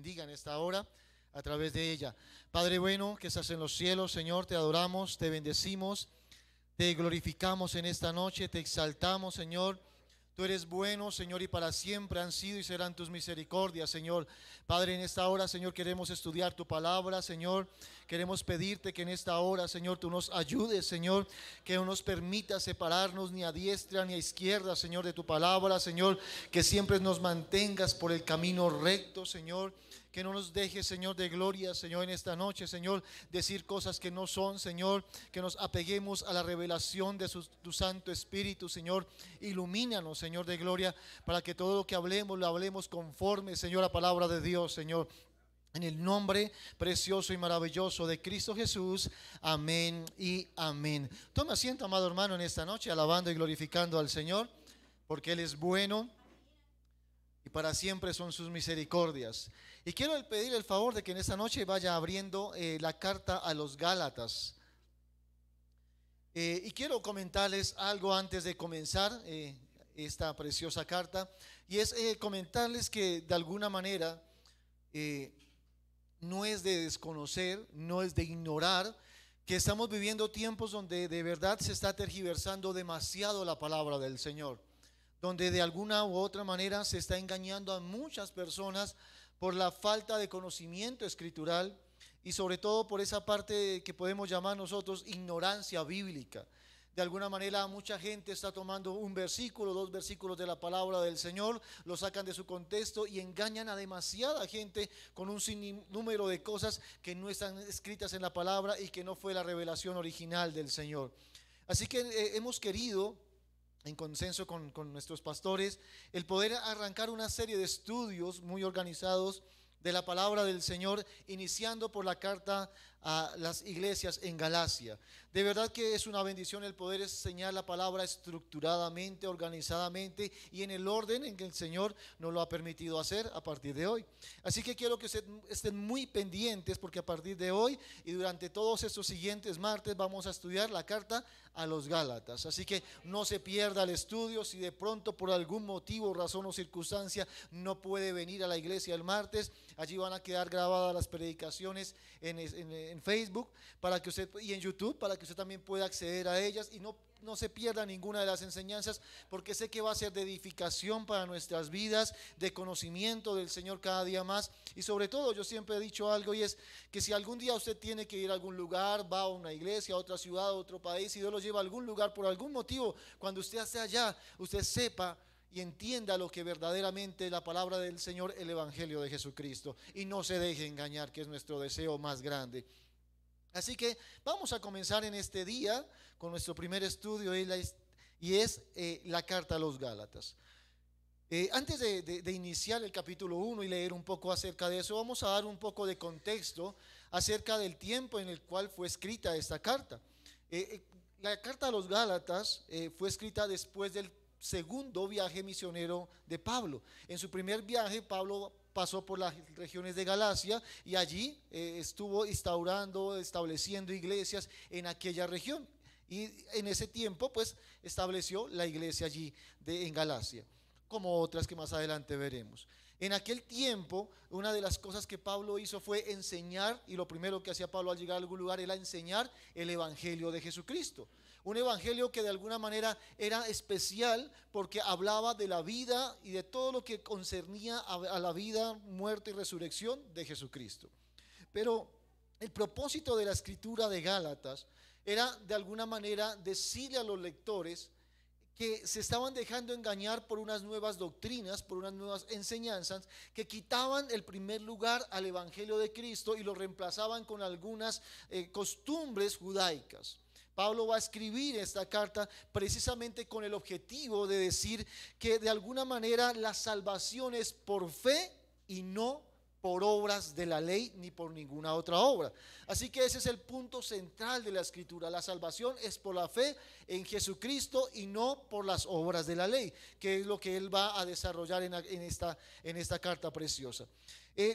bendiga en esta hora a través de ella. Padre bueno, que estás en los cielos, Señor, te adoramos, te bendecimos, te glorificamos en esta noche, te exaltamos, Señor. Tú eres bueno, Señor, y para siempre han sido y serán tus misericordias, Señor. Padre, en esta hora, Señor, queremos estudiar tu palabra, Señor. Queremos pedirte que en esta hora, Señor, tú nos ayudes, Señor, que no nos permitas separarnos ni a diestra ni a izquierda, Señor, de tu palabra, Señor, que siempre nos mantengas por el camino recto, Señor. Que no nos dejes, Señor, de gloria, Señor, en esta noche, Señor, decir cosas que no son, Señor. Que nos apeguemos a la revelación de tu Santo Espíritu, Señor. Ilumínanos, Señor, de gloria, para que todo lo que hablemos, lo hablemos conforme, Señor, a la palabra de Dios, Señor. En el nombre precioso y maravilloso de Cristo Jesús, amén y amén. Toma asiento, amado hermano, en esta noche, alabando y glorificando al Señor, porque Él es bueno y para siempre son sus misericordias. Y quiero pedir el favor de que en esta noche vaya abriendo la carta a los Gálatas. Y quiero comentarles algo antes de comenzar esta preciosa carta. Y es comentarles que de alguna manera no es de desconocer, no es de ignorar que estamos viviendo tiempos donde de verdad se está tergiversando demasiado la palabra del Señor, donde de alguna u otra manera se está engañando a muchas personas por la falta de conocimiento escritural y sobre todo por esa parte que podemos llamar nosotros ignorancia bíblica. De alguna manera mucha gente está tomando un versículo, dos versículos de la palabra del Señor, lo sacan de su contexto y engañan a demasiada gente con un sinnúmero de cosas que no están escritas en la palabra y que no fue la revelación original del Señor. Así que hemos querido, en consenso con nuestros pastores, el poder arrancar una serie de estudios muy organizados de la palabra del Señor, iniciando por la carta a las iglesias en Galacia. De verdad que es una bendición el poder enseñar la palabra estructuradamente, organizadamente y en el orden en que el Señor nos lo ha permitido hacer a partir de hoy. Así que quiero que estén muy pendientes, porque a partir de hoy y durante todos estos siguientes martes vamos a estudiar la carta a los Gálatas. Así que no se pierda el estudio. Si de pronto por algún motivo, razón o circunstancia no puede venir a la iglesia el martes, allí van a quedar grabadas las predicaciones en Facebook para que usted, y en YouTube, para que usted también pueda acceder a ellas y no se pierda ninguna de las enseñanzas, porque sé que va a ser de edificación para nuestras vidas, de conocimiento del Señor cada día más. Y sobre todo, yo siempre he dicho algo, y es que si algún día usted tiene que ir a algún lugar, va a una iglesia, a otra ciudad, a otro país, y Dios lo lleva a algún lugar por algún motivo, cuando usted esté allá, usted sepa y entienda lo que verdaderamente la palabra del Señor, el Evangelio de Jesucristo, y no se deje engañar, que es nuestro deseo más grande. Así que vamos a comenzar en este día con nuestro primer estudio, y es la carta a los Gálatas. Antes de iniciar el capítulo 1 y leer un poco acerca de eso, vamos a dar un poco de contexto acerca del tiempo en el cual fue escrita esta carta. La carta a los Gálatas fue escrita después del segundo viaje misionero de Pablo. En su primer viaje, Pablo pasó por las regiones de Galacia y allí estuvo estableciendo iglesias en aquella región. Y en ese tiempo, pues, estableció la iglesia allí en Galacia, como otras que más adelante veremos. En aquel tiempo, una de las cosas que Pablo hizo fue enseñar, y lo primero que hacía Pablo al llegar a algún lugar era enseñar el Evangelio de Jesucristo. Un evangelio que de alguna manera era especial porque hablaba de la vida y de todo lo que concernía a la vida, muerte y resurrección de Jesucristo. Pero el propósito de la escritura de Gálatas era de alguna manera decirle a los lectores que se estaban dejando engañar por unas nuevas doctrinas, por unas nuevas enseñanzas que quitaban el primer lugar al Evangelio de Cristo y lo reemplazaban con algunas costumbres judaicas. Pablo va a escribir esta carta precisamente con el objetivo de decir que de alguna manera la salvación es por fe y no por obras de la ley ni por ninguna otra obra. Así que ese es el punto central de la escritura. La salvación es por la fe en Jesucristo y no por las obras de la ley, que es lo que él va a desarrollar en esta carta preciosa.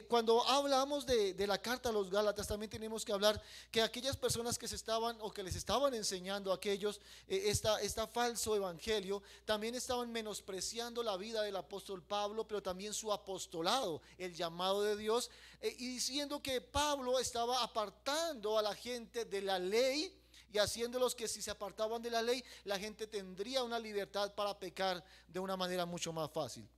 Cuando hablamos de la carta a los Gálatas, también tenemos que hablar que aquellas personas que se estaban o que les estaban enseñando a aquellos esta falso evangelio, también estaban menospreciando la vida del apóstol Pablo, pero también su apostolado, el llamado de Dios, y diciendo que Pablo estaba apartando a la gente de la ley y haciéndolos que si se apartaban de la ley, la gente tendría una libertad para pecar de una manera mucho más fácil.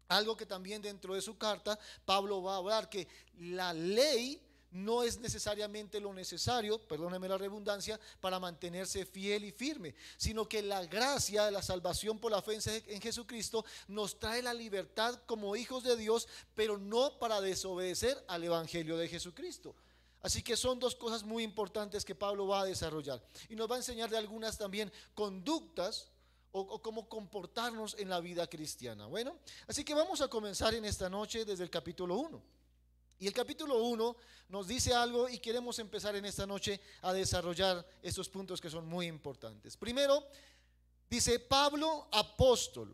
Algo que también dentro de su carta Pablo va a hablar, que la ley no es necesariamente lo necesario, perdóneme la redundancia, para mantenerse fiel y firme, sino que la gracia de la salvación por la fe en Jesucristo nos trae la libertad como hijos de Dios, pero no para desobedecer al evangelio de Jesucristo. Así que son dos cosas muy importantes que Pablo va a desarrollar y nos va a enseñar de algunas también conductas o cómo comportarnos en la vida cristiana. Bueno, así que vamos a comenzar en esta noche desde el capítulo 1. Y el capítulo 1 nos dice algo y queremos empezar en esta noche a desarrollar estos puntos que son muy importantes. Primero, dice Pablo apóstol.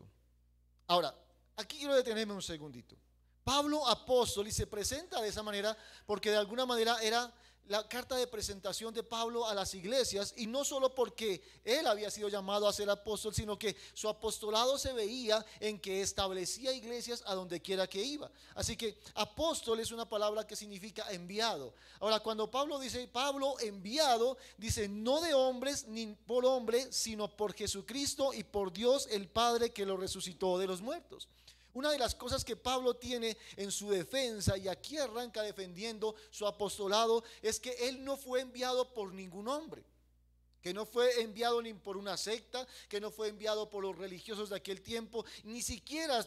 Ahora, aquí quiero detenerme un segundito. Pablo apóstol, y se presenta de esa manera porque de alguna manera era la carta de presentación de Pablo a las iglesias, y no solo porque él había sido llamado a ser apóstol, sino que su apostolado se veía en que establecía iglesias a donde quiera que iba. Así que apóstol es una palabra que significa enviado. Ahora, cuando Pablo dice Pablo enviado, dice no de hombres ni por hombre, sino por Jesucristo y por Dios el Padre que lo resucitó de los muertos. Una de las cosas que Pablo tiene en su defensa, y aquí arranca defendiendo su apostolado, es que él no fue enviado por ningún hombre, que no fue enviado ni por una secta, que no fue enviado por los religiosos de aquel tiempo, ni siquiera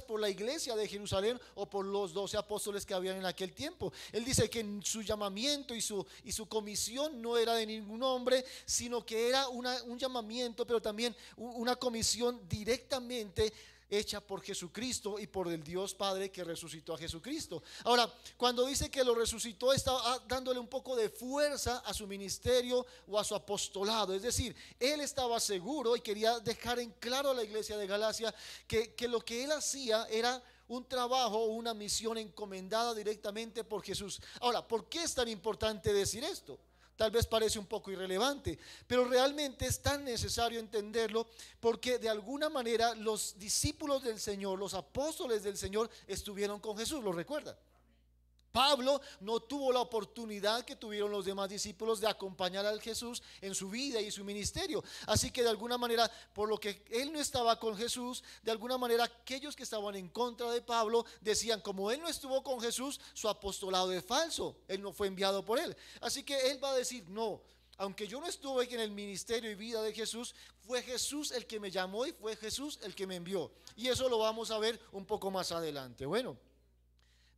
por la iglesia de Jerusalén o por los 12 apóstoles que habían en aquel tiempo. Él dice que su llamamiento y su comisión no era de ningún hombre, sino que era un llamamiento, pero también una comisión directamente hecha por Jesucristo y por el Dios Padre que resucitó a Jesucristo. Ahora, cuando dice que lo resucitó, está dándole un poco de fuerza a su ministerio o a su apostolado. Es decir, él estaba seguro y quería dejar en claro a la iglesia de Galacia que lo que él hacía era un trabajo o una misión encomendada directamente por Jesús. Ahora, ¿por qué es tan importante decir esto? Tal vez parece un poco irrelevante, pero realmente es tan necesario entenderlo porque de alguna manera los discípulos del Señor, los apóstoles del Señor estuvieron con Jesús, ¿lo recuerdan? Pablo no tuvo la oportunidad que tuvieron los demás discípulos de acompañar a Jesús en su vida y su ministerio. Así que de alguna manera, por lo que él no estaba con Jesús, de alguna manera aquellos que estaban en contra de Pablo decían, como él no estuvo con Jesús, su apostolado es falso, él no fue enviado por él. Así que él va a decir, no, aunque yo no estuve en el ministerio y vida de Jesús, fue Jesús el que me llamó y fue Jesús el que me envió. Y eso lo vamos a ver un poco más adelante. Bueno,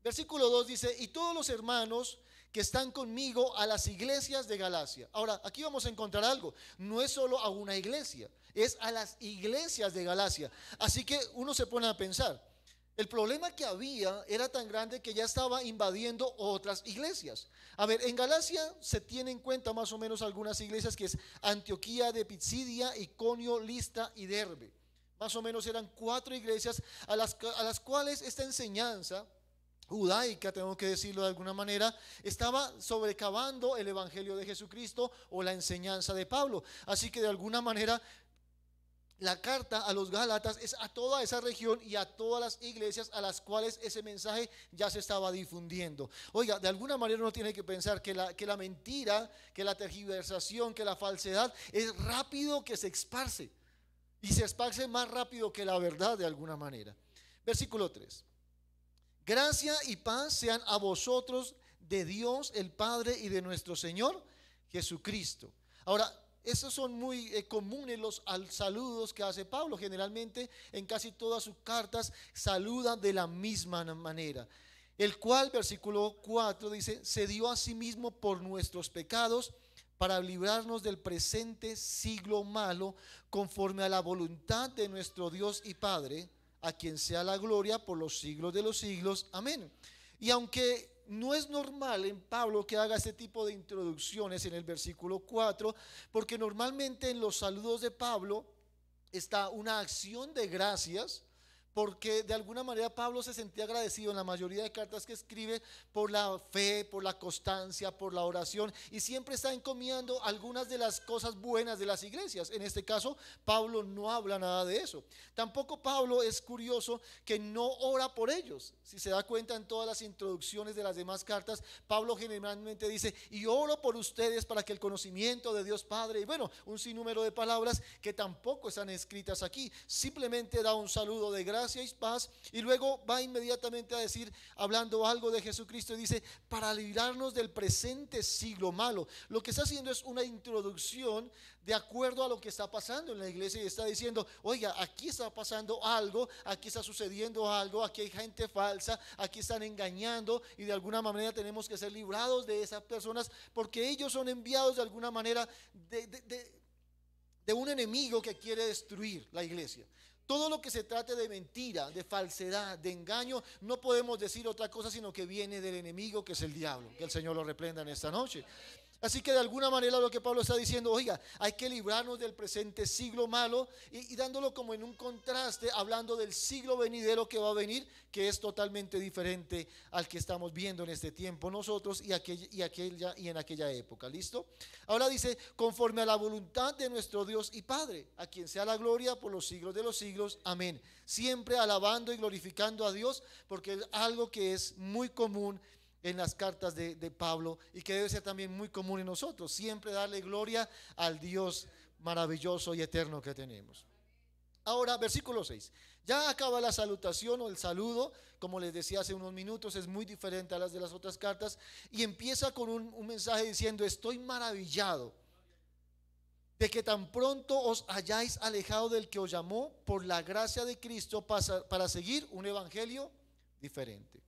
versículo 2 dice, y todos los hermanos que están conmigo a las iglesias de Galacia. Ahora, aquí vamos a encontrar algo. No es solo a una iglesia, es a las iglesias de Galacia. Así que uno se pone a pensar, el problema que había era tan grande que ya estaba invadiendo otras iglesias. A ver, en Galacia se tiene en cuenta más o menos algunas iglesias, que es Antioquía de Pisidia, Iconio, Listra y Derbe. Más o menos eran 4 iglesias a las cuales esta enseñanza judaica, tengo que decirlo de alguna manera, estaba sobrecavando el evangelio de Jesucristo o la enseñanza de Pablo. Así que de alguna manera la carta a los Gálatas es a toda esa región y a todas las iglesias a las cuales ese mensaje ya se estaba difundiendo. Oiga, de alguna manera uno tiene que pensar que la mentira, que la tergiversación, que la falsedad es rápido que se esparce, y se esparce más rápido que la verdad de alguna manera. Versículo 3. Gracia y paz sean a vosotros de Dios el Padre y de nuestro Señor Jesucristo. Ahora, esos son muy comunes los saludos que hace Pablo. Generalmente en casi todas sus cartas saluda de la misma manera. El cual, versículo 4 dice, se dio a sí mismo por nuestros pecados para librarnos del presente siglo malo, conforme a la voluntad de nuestro Dios y Padre, a quien sea la gloria por los siglos de los siglos. Amén. Y aunque no es normal en Pablo que haga este tipo de introducciones en el versículo 4, porque normalmente en los saludos de Pablo está una acción de gracias porque de alguna manera Pablo se sentía agradecido en la mayoría de cartas que escribe por la fe, por la constancia, por la oración, y siempre está encomiando algunas de las cosas buenas de las iglesias. En este caso, Pablo no habla nada de eso. Tampoco Pablo, es curioso que no ora por ellos. Si se da cuenta, en todas las introducciones de las demás cartas, Pablo generalmente dice: y oro por ustedes para que el conocimiento de Dios Padre, y bueno, un sinnúmero de palabras que tampoco están escritas aquí. Simplemente da un saludo de gracia y paz, y luego va inmediatamente a decir, hablando algo de Jesucristo, y dice: para librarnos del presente siglo malo. Lo que está haciendo es una introducción de acuerdo a lo que está pasando en la iglesia, y está diciendo: oiga, aquí está pasando algo, aquí está sucediendo algo, aquí hay gente falsa, aquí están engañando, y de alguna manera tenemos que ser librados de esas personas, porque ellos son enviados de alguna manera de un enemigo que quiere destruir la iglesia. Todo lo que se trate de mentira, de falsedad, de engaño, no podemos decir otra cosa sino que viene del enemigo, que es el diablo. Que el Señor lo reprenda en esta noche. Así que de alguna manera lo que Pablo está diciendo: oiga, hay que librarnos del presente siglo malo, y dándolo como en un contraste, hablando del siglo venidero que va a venir, que es totalmente diferente al que estamos viendo en este tiempo nosotros y en aquella época. ¿Listo? Ahora dice: conforme a la voluntad de nuestro Dios y Padre, a quien sea la gloria por los siglos de los siglos. Amén. Siempre alabando y glorificando a Dios, porque es algo que es muy común en las cartas de Pablo, y que debe ser también muy común en nosotros: siempre darle gloria al Dios maravilloso y eterno que tenemos. Ahora, versículo 6. Ya acaba la salutación o el saludo. Como les decía hace unos minutos, es muy diferente a las de las otras cartas, y empieza con un mensaje diciendo: estoy maravillado de que tan pronto os hayáis alejado del que os llamó por la gracia de Cristo para seguir un evangelio diferente.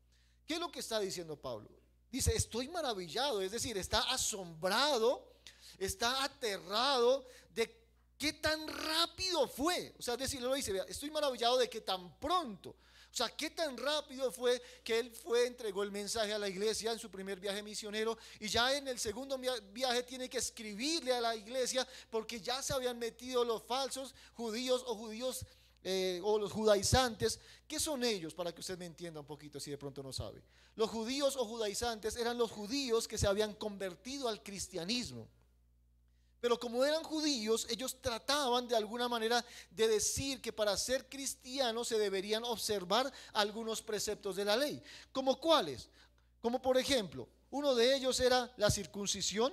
¿Qué es lo que está diciendo Pablo? Dice: estoy maravillado, es decir, está asombrado, está aterrado de qué tan rápido fue. O sea, es decir, lo dice: estoy maravillado de que tan pronto. O sea, qué tan rápido fue que él entregó el mensaje a la iglesia en su primer viaje misionero, y ya en el segundo viaje tiene que escribirle a la iglesia, porque ya se habían metido los falsos judíos o los judaizantes. ¿Qué son ellos? Para que usted me entienda un poquito, si de pronto no sabe. Los judíos o judaizantes eran los judíos que se habían convertido al cristianismo. Pero como eran judíos, ellos trataban de alguna manera de decir que para ser cristianos se deberían observar algunos preceptos de la ley. ¿Como cuáles? Como por ejemplo, uno de ellos era la circuncisión.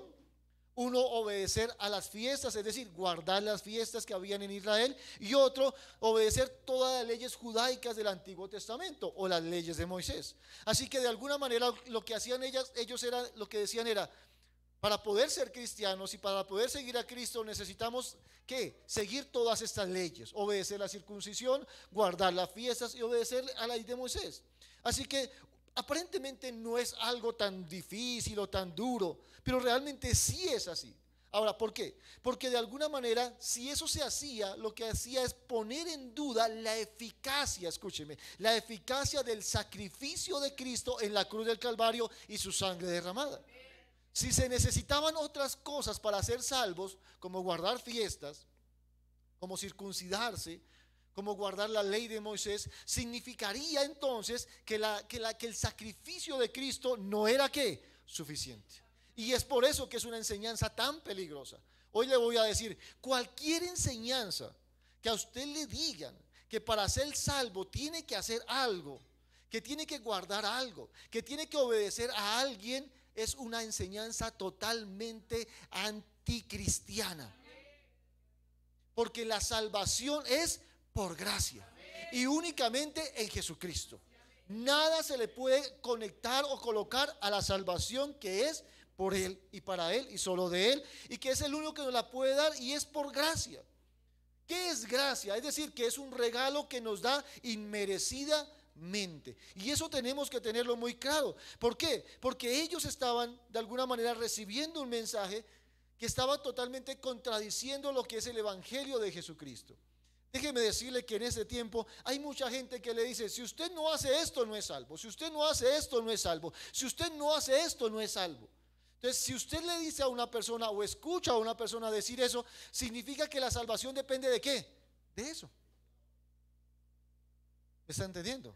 Uno, obedecer a las fiestas, es decir, guardar las fiestas que habían en Israel. Y otro, obedecer todas las leyes judaicas del Antiguo Testamento o las leyes de Moisés. Así que de alguna manera lo que hacían ellos era, lo que decían era: para poder ser cristianos y para poder seguir a Cristo necesitamos ¿qué? Seguir todas estas leyes: obedecer la circuncisión, guardar las fiestas y obedecer a la ley de Moisés. Así que aparentemente no es algo tan difícil o tan duro, pero realmente sí es así. Ahora, ¿por qué? Porque de alguna manera, si eso se hacía, lo que hacía es poner en duda la eficacia, escúcheme, la eficacia del sacrificio de Cristo en la cruz del Calvario y su sangre derramada. Si se necesitaban otras cosas para ser salvos, como guardar fiestas, como circuncidarse, como guardar la ley de Moisés, significaría entonces que el sacrificio de Cristo no era ¿qué? Suficiente. Y es por eso que es una enseñanza tan peligrosa. Hoy le voy a decir: cualquier enseñanza que a usted le digan que para ser salvo tiene que hacer algo, que tiene que guardar algo, que tiene que obedecer a alguien, es una enseñanza totalmente anticristiana. Porque la salvación es por gracia y únicamente en Jesucristo. Nada se le puede conectar o colocar a la salvación, que es por Él y para Él y solo de Él, y que es el único que nos la puede dar, y es por gracia. ¿Qué es gracia? Es decir, que es un regalo que nos da inmerecidamente. Y eso tenemos que tenerlo muy claro. ¿Por qué? Porque ellos estaban de alguna manera recibiendo un mensaje que estaba totalmente contradiciendo lo que es el evangelio de Jesucristo. Déjeme decirle que en ese tiempo hay mucha gente que le dice: si usted no hace esto, no es salvo. Si usted no hace esto, no es salvo. Si usted no hace esto, no es salvo. Entonces, si usted le dice a una persona o escucha a una persona decir eso, significa que la salvación depende ¿de qué? De eso. ¿Me está entendiendo?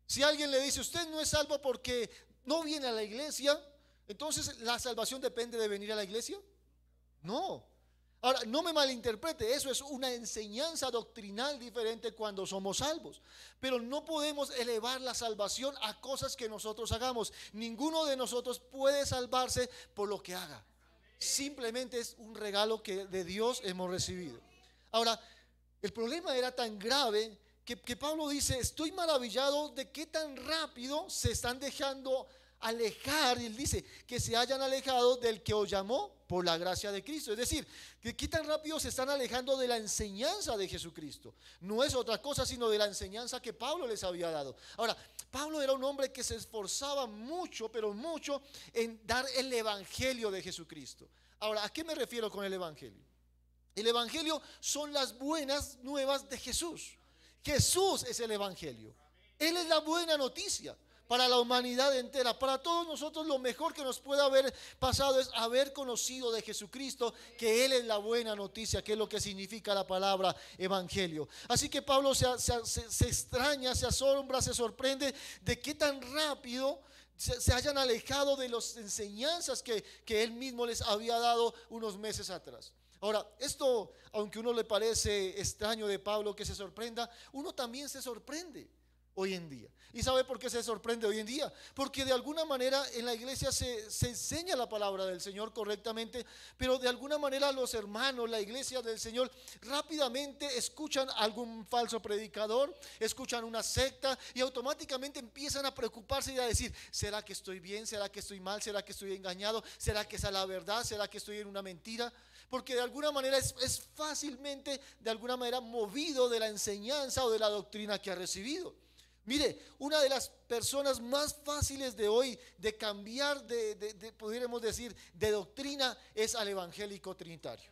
Si alguien le dice, usted no es salvo porque no viene a la iglesia, entonces ¿la salvación depende de venir a la iglesia? No. Ahora, no me malinterprete, eso es una enseñanza doctrinal diferente cuando somos salvos. Pero no podemos elevar la salvación a cosas que nosotros hagamos. Ninguno de nosotros puede salvarse por lo que haga. Simplemente es un regalo que de Dios hemos recibido. Ahora, el problema era tan grave que Pablo dice, estoy maravillado de qué tan rápido se están dejando alejar. Y él dice que se hayan alejado del que os llamó por la gracia de Cristo. Es decir, que qué tan rápido se están alejando de la enseñanza de Jesucristo. No es otra cosa sino de la enseñanza que Pablo les había dado. Ahora, Pablo era un hombre que se esforzaba mucho, pero mucho, en dar el evangelio de Jesucristo. Ahora, ¿a qué me refiero con el evangelio? El evangelio son las buenas nuevas de Jesús. Jesús es el evangelio. Él es la buena noticia para la humanidad entera. Para todos nosotros lo mejor que nos puede haber pasado es haber conocido de Jesucristo, que Él es la buena noticia, que es lo que significa la palabra evangelio. Así que Pablo se extraña, se asombra, se sorprende de qué tan rápido se hayan alejado de las enseñanzas que Él mismo les había dado unos meses atrás. Ahora, esto, aunque uno le parece extraño de Pablo que se sorprenda, uno también se sorprende hoy en día. ¿Y sabe por qué se sorprende hoy en día? Porque de alguna manera en la iglesia se enseña la palabra del Señor correctamente, pero de alguna manera los hermanos, la iglesia del Señor, rápidamente escuchan algún falso predicador, escuchan una secta y automáticamente empiezan a preocuparse y a decir, ¿será que estoy bien? ¿Será que estoy mal? ¿Será que estoy engañado? ¿Será que esa es la verdad? ¿Será que estoy en una mentira? Porque de alguna manera es fácilmente, de alguna manera, movido de la enseñanza o de la doctrina que ha recibido. Mire, una de las personas más fáciles de hoy de cambiar, podríamos decir, de doctrina es al evangélico trinitario.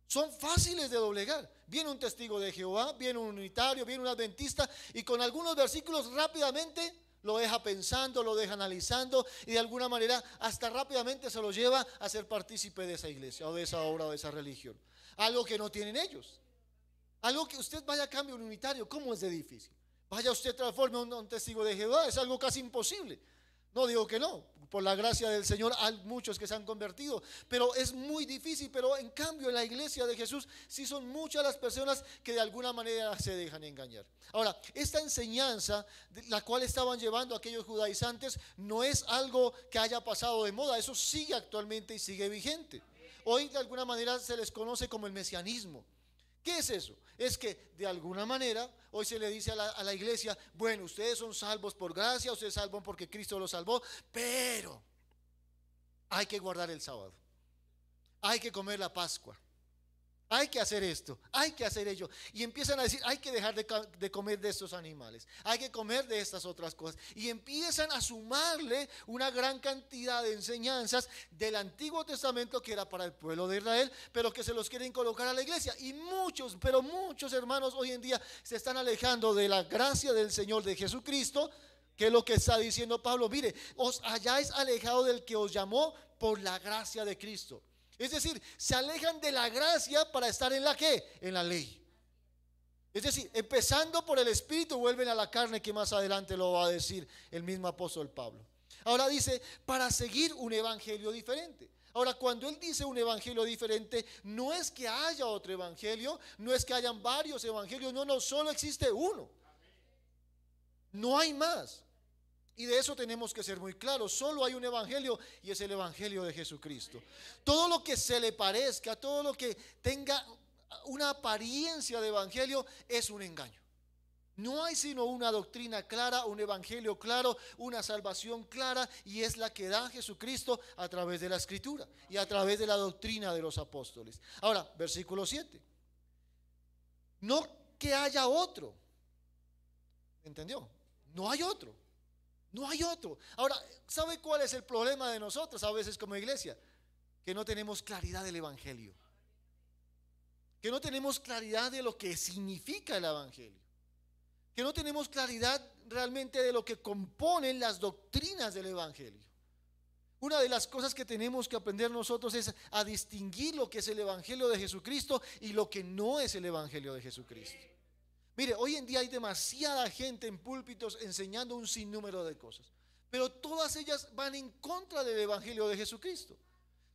Son fáciles de doblegar. Viene un testigo de Jehová, viene un unitario, viene un adventista y con algunos versículos rápidamente lo deja pensando, lo deja analizando y de alguna manera hasta rápidamente se lo lleva a ser partícipe de esa iglesia o de esa obra o de esa religión. Algo que no tienen ellos. Algo que usted vaya a cambio un unitario, ¿cómo es de difícil? Vaya usted transforme un testigo de Jehová, es algo casi imposible. No digo que no, por la gracia del Señor hay muchos que se han convertido, pero es muy difícil. Pero en cambio en la iglesia de Jesús sí son muchas las personas que de alguna manera se dejan engañar. Ahora, esta enseñanza la cual estaban llevando aquellos judaizantes no es algo que haya pasado de moda, eso sigue actualmente y sigue vigente. Hoy de alguna manera se les conoce como el mesianismo. ¿Qué es eso? Es que de alguna manera hoy se le dice a la iglesia, bueno, ustedes son salvos por gracia, ustedes salvan porque Cristo los salvó, pero hay que guardar el sábado, hay que comer la Pascua, hay que hacer esto, hay que hacer ello. Y empiezan a decir, hay que dejar de comer de estos animales, hay que comer de estas otras cosas. Y empiezan a sumarle una gran cantidad de enseñanzas del Antiguo Testamento que era para el pueblo de Israel, pero que se los quieren colocar a la iglesia. Y muchos, pero muchos hermanos hoy en día se están alejando de la gracia del Señor de Jesucristo, que es lo que está diciendo Pablo. Mire, os hayáis alejado del que os llamó por la gracia de Cristo. Es decir, se alejan de la gracia para estar en la ¿qué? En la ley. Es decir, empezando por el Espíritu, vuelven a la carne, que más adelante lo va a decir el mismo apóstol Pablo. Ahora dice, para seguir un evangelio diferente. Ahora, cuando él dice un evangelio diferente, no es que haya otro evangelio, no es que hayan varios evangelios, no, solo existe uno. No hay más. Y de eso tenemos que ser muy claros. Solo hay un evangelio y es el evangelio de Jesucristo. Todo lo que se le parezca, todo lo que tenga una apariencia de evangelio es un engaño. No hay sino una doctrina clara, un evangelio claro, una salvación clara, y es la que da Jesucristo a través de la Escritura y a través de la doctrina de los apóstoles. Ahora, versículo 7. No que haya otro. ¿Entendió? No hay otro. No hay otro. Ahora, ¿sabe cuál es el problema de nosotros a veces como iglesia? Que no tenemos claridad del evangelio. Que no tenemos claridad de lo que significa el evangelio. Que no tenemos claridad realmente de lo que componen las doctrinas del evangelio. Una de las cosas que tenemos que aprender nosotros es a distinguir lo que es el evangelio de Jesucristo y lo que no es el evangelio de Jesucristo. Mire, hoy en día hay demasiada gente en púlpitos enseñando un sinnúmero de cosas, pero todas ellas van en contra del evangelio de Jesucristo.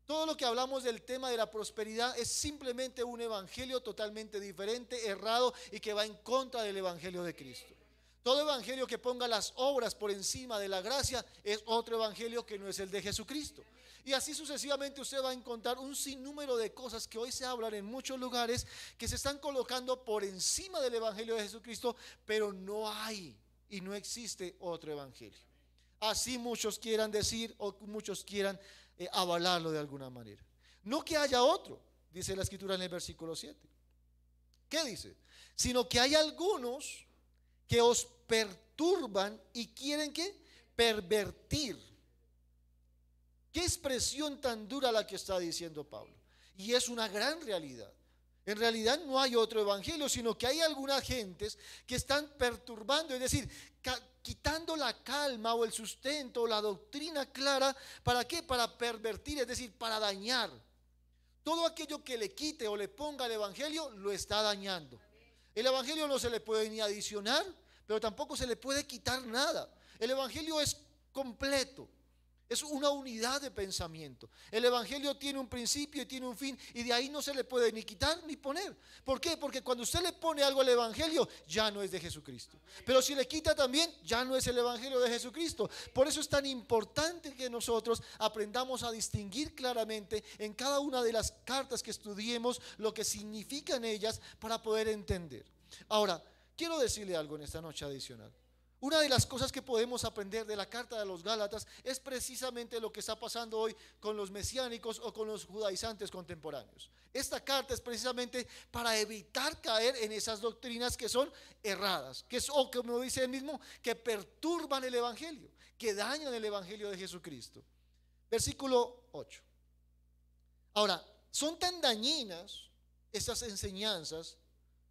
Todo lo que hablamos del tema de la prosperidad es simplemente un evangelio totalmente diferente, errado y que va en contra del evangelio de Cristo. Todo evangelio que ponga las obras por encima de la gracia es otro evangelio que no es el de Jesucristo. Y así sucesivamente usted va a encontrar un sinnúmero de cosas que hoy se hablan en muchos lugares que se están colocando por encima del evangelio de Jesucristo, pero no hay y no existe otro evangelio. Así muchos quieran decir o muchos quieran avalarlo de alguna manera. No que haya otro, dice la escritura en el versículo 7. ¿Qué dice? Sino que hay algunos que os perturban y quieren ¿qué? Pervertir. Qué expresión tan dura la que está diciendo Pablo. Y es una gran realidad. En realidad no hay otro evangelio, sino que hay algunas gentes que están perturbando, es decir, quitando la calma o el sustento o la doctrina clara. ¿Para qué? Para pervertir, es decir, para dañar. Todo aquello que le quite o le ponga al evangelio lo está dañando. El evangelio no se le puede ni adicionar, pero tampoco se le puede quitar nada. El evangelio es completo. Es una unidad de pensamiento. El evangelio tiene un principio y tiene un fin, y de ahí no se le puede ni quitar ni poner. ¿Por qué? Porque cuando usted le pone algo al evangelio, ya no es de Jesucristo. Pero si le quita también, ya no es el evangelio de Jesucristo. Por eso es tan importante que nosotros aprendamos a distinguir claramente en cada una de las cartas que estudiemos lo que significan ellas para poder entender. Ahora, quiero decirle algo en esta noche adicional. Una de las cosas que podemos aprender de la carta de los Gálatas es precisamente lo que está pasando hoy con los mesiánicos o con los judaizantes contemporáneos. Esta carta es precisamente para evitar caer en esas doctrinas que son erradas, que es, o como dice él mismo, que perturban el evangelio, que dañan el evangelio de Jesucristo. Versículo 8. Ahora, son tan dañinas estas enseñanzas,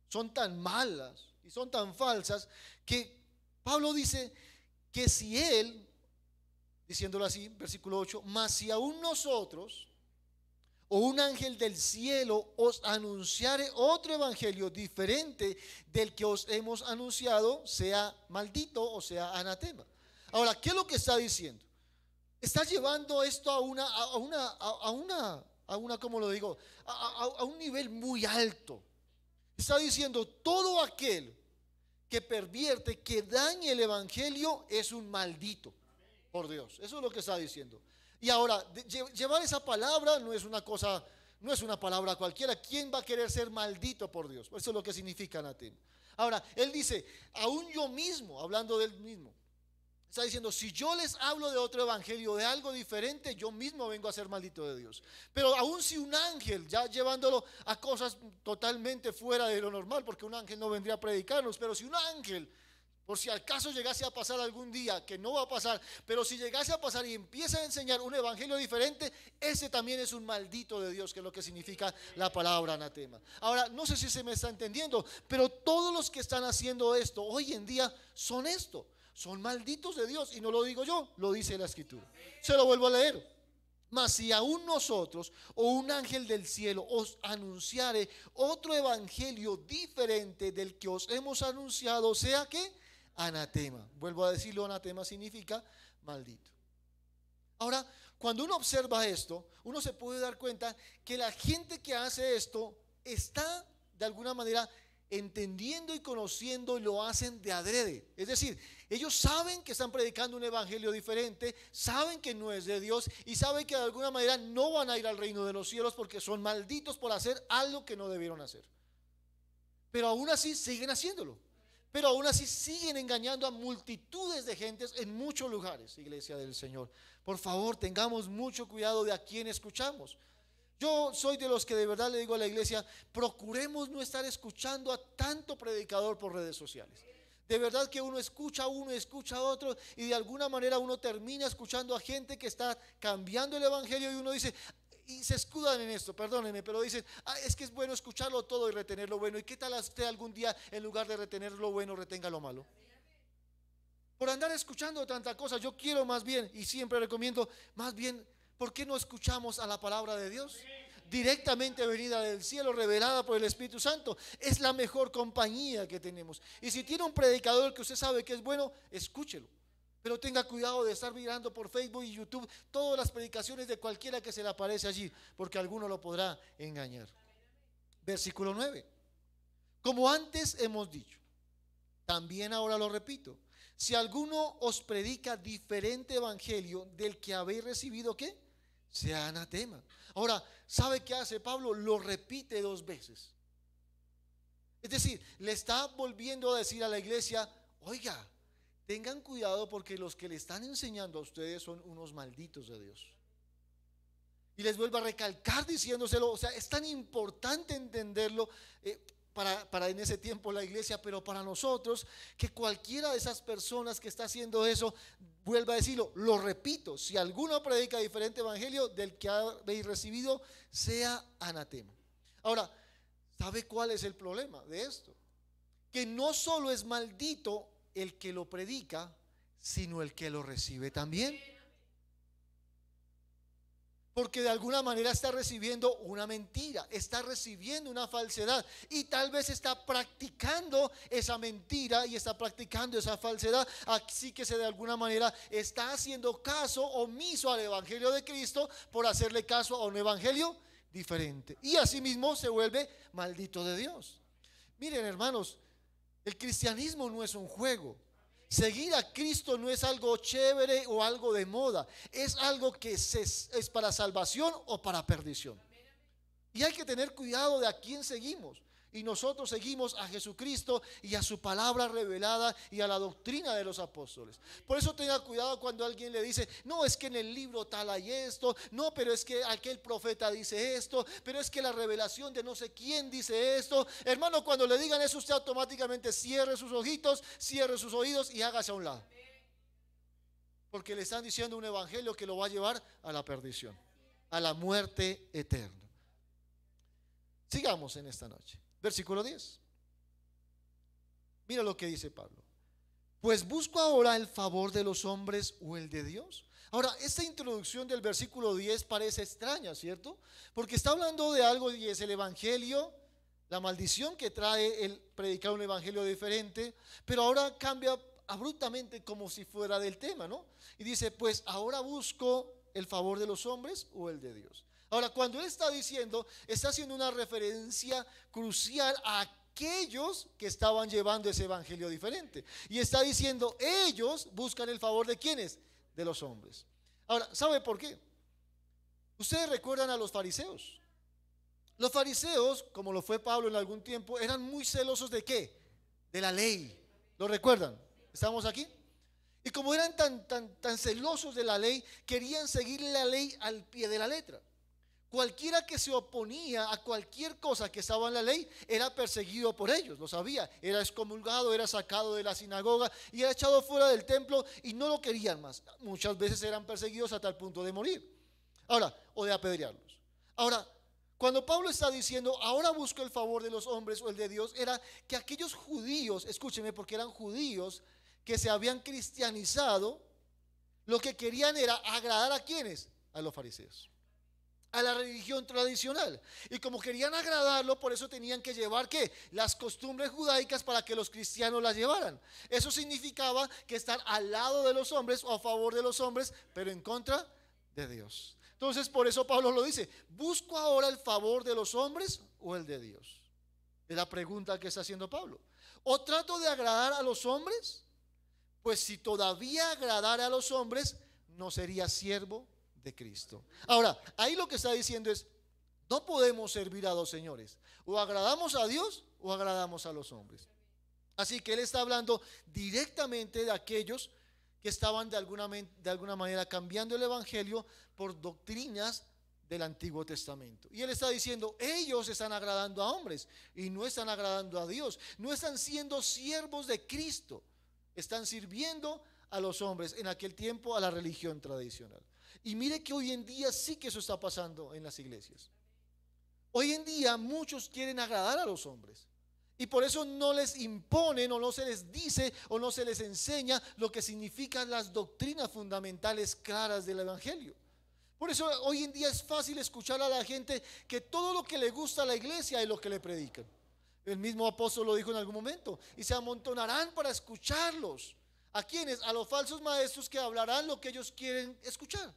son tan malas y son tan falsas que Pablo dice que si él, diciéndolo así, versículo 8, mas si aún nosotros o un ángel del cielo os anunciare otro evangelio diferente del que os hemos anunciado, sea maldito o sea anatema. Ahora, ¿qué es lo que está diciendo? Está llevando esto a una, ¿cómo lo digo? A un nivel muy alto. Está diciendo todo aquel que pervierte, que dañe el evangelio, es un maldito por Dios. Eso es lo que está diciendo. Y ahora, llevar esa palabra no es una cosa, no es una palabra cualquiera. ¿Quién va a querer ser maldito por Dios? Eso es lo que significa anatema. Ahora, él dice, aún yo mismo, hablando de él mismo, está diciendo, si yo les hablo de otro evangelio, de algo diferente, yo mismo vengo a ser maldito de Dios. Pero aún si un ángel, ya llevándolo a cosas totalmente fuera de lo normal, porque un ángel no vendría a predicarnos, pero si un ángel, por si acaso llegase a pasar algún día, que no va a pasar, pero si llegase a pasar y empieza a enseñar un evangelio diferente, ese también es un maldito de Dios, que es lo que significa la palabra anatema. Ahora, no sé si se me está entendiendo, pero todos los que están haciendo esto hoy en día son esto. Son malditos de Dios, y no lo digo yo, lo dice la escritura. Se lo vuelvo a leer. Mas si aún nosotros o un ángel del cielo os anunciare otro evangelio diferente del que os hemos anunciado, sea que anatema. Vuelvo a decirlo, anatema significa maldito. Ahora, cuando uno observa esto, uno se puede dar cuenta que la gente que hace esto está de alguna manera entendiendo y conociendo, y lo hacen de adrede. Es decir, ellos saben que están predicando un evangelio diferente, saben que no es de Dios y saben que de alguna manera no van a ir al reino de los cielos porque son malditos por hacer algo que no debieron hacer. Pero aún así siguen haciéndolo. Pero aún así siguen engañando a multitudes de gentes en muchos lugares. Iglesia del Señor, por favor, tengamos mucho cuidado de a quién escuchamos. Yo soy de los que de verdad le digo a la iglesia, procuremos no estar escuchando a tanto predicador por redes sociales. De verdad que uno escucha a otro, y de alguna manera uno termina escuchando a gente que está cambiando el evangelio, y uno dice, y se escudan en esto, perdónenme, pero dicen, es que es bueno escucharlo todo y retener lo bueno. ¿Y qué tal usted algún día, en lugar de retener lo bueno, retenga lo malo? Por andar escuchando tanta cosa, yo quiero más bien, y siempre recomiendo, más bien, ¿por qué no escuchamos a la palabra de Dios? directamente venida del cielo, revelada por el Espíritu Santo. Es la mejor compañía que tenemos. Y si tiene un predicador que usted sabe que es bueno, escúchelo. Pero tenga cuidado de estar mirando por Facebook y YouTube todas las predicaciones de cualquiera que se le aparece allí, porque alguno lo podrá engañar. Versículo 9. Como antes hemos dicho, también ahora lo repito, si alguno os predica diferente evangelio del que habéis recibido, ¿qué? Sea anatema. Ahora, ¿sabe qué hace Pablo? Lo repite 2 veces. Es decir, le está volviendo a decir a la iglesia, oiga, tengan cuidado porque los que le están enseñando a ustedes son unos malditos de Dios. Y les vuelvo a recalcar diciéndoselo. O sea, es tan importante entenderlo para en ese tiempo la iglesia, pero para nosotros, que cualquiera de esas personas que está haciendo eso, vuelva a decirlo, lo repito, si alguno predica diferente evangelio del que habéis recibido, sea anatema. Ahora, ¿sabe cuál es el problema de esto? Que no solo es maldito el que lo predica, sino el que lo recibe también. Porque de alguna manera está recibiendo una mentira, está recibiendo una falsedad y tal vez está practicando esa mentira y está practicando esa falsedad. Así que de alguna manera está haciendo caso omiso al evangelio de Cristo por hacerle caso a un evangelio diferente. Y asimismo se vuelve maldito de Dios. Miren, hermanos, el cristianismo no es un juego. Seguir a Cristo no es algo chévere o algo de moda. Es algo que es para salvación o para perdición. Y hay que tener cuidado de a quién seguimos. Y nosotros seguimos a Jesucristo y a su palabra revelada y a la doctrina de los apóstoles. Por eso tenga cuidado cuando alguien le dice, no, es que en el libro tal hay esto, no, pero es que aquel profeta dice esto, pero es que la revelación de no sé quién dice esto. Hermano, cuando le digan eso, usted automáticamente cierre sus ojitos, cierre sus oídos y hágase a un lado. Porque le están diciendo un evangelio que lo va a llevar a la perdición, a la muerte eterna. Sigamos en esta noche. Versículo 10. Mira lo que dice Pablo. Pues busco ahora el favor de los hombres o el de Dios. Ahora, esta introducción del versículo 10 parece extraña, ¿cierto? Porque está hablando de algo y es el evangelio, la maldición que trae el predicar un evangelio diferente, pero ahora cambia abruptamente como si fuera del tema, ¿no? Y dice, pues ahora busco el favor de los hombres o el de Dios. Ahora, cuando él está diciendo, está haciendo una referencia crucial a aquellos que estaban llevando ese evangelio diferente. Y está diciendo, ellos buscan el favor de ¿quiénes? De los hombres. Ahora, ¿sabe por qué? Ustedes recuerdan a los fariseos. Los fariseos, como lo fue Pablo en algún tiempo, eran muy celosos ¿de qué? De la ley. ¿Lo recuerdan? ¿Estamos aquí? Y como eran tan celosos de la ley, querían seguir la ley al pie de la letra. Cualquiera que se oponía a cualquier cosa que estaba en la ley era perseguido por ellos, lo sabía. Era excomulgado, era sacado de la sinagoga y era echado fuera del templo y no lo querían más. Muchas veces eran perseguidos hasta el punto de morir. Ahora, o de apedrearlos. Ahora, cuando Pablo está diciendo, ahora busco el favor de los hombres o el de Dios, era que aquellos judíos, escúcheme, porque eran judíos que se habían cristianizado, lo que querían era agradar a ¿quiénes? A los fariseos, a la religión tradicional. Y como querían agradarlo, por eso tenían que llevar ¿qué? Las costumbres judaicas para que los cristianos las llevaran. Eso significaba que estar al lado de los hombres o a favor de los hombres, pero en contra de Dios. Entonces, por eso Pablo lo dice, ¿busco ahora el favor de los hombres o el de Dios? Es la pregunta que está haciendo Pablo. ¿O trato de agradar a los hombres? Pues si todavía agradara a los hombres, no sería siervo de Cristo. Ahora, ahí lo que está diciendo es, no podemos servir a dos señores. O agradamos a Dios o agradamos a los hombres. Así que él está hablando directamente de aquellos que estaban de alguna manera cambiando el evangelio por doctrinas del Antiguo Testamento. Y él está diciendo, ellos están agradando a hombres y no están agradando a Dios. No están siendo siervos de Cristo. Están sirviendo a los hombres, en aquel tiempo a la religión tradicional. Y mire que hoy en día sí que eso está pasando en las iglesias. Hoy en día muchos quieren agradar a los hombres y por eso no les imponen o no se les dice o no se les enseña lo que significan las doctrinas fundamentales claras del evangelio. Por eso hoy en día es fácil escuchar a la gente que todo lo que le gusta a la iglesia es lo que le predican. El mismo apóstol lo dijo en algún momento: y se amontonarán para escucharlos. ¿A quiénes? A los falsos maestros que hablarán lo que ellos quieren escuchar.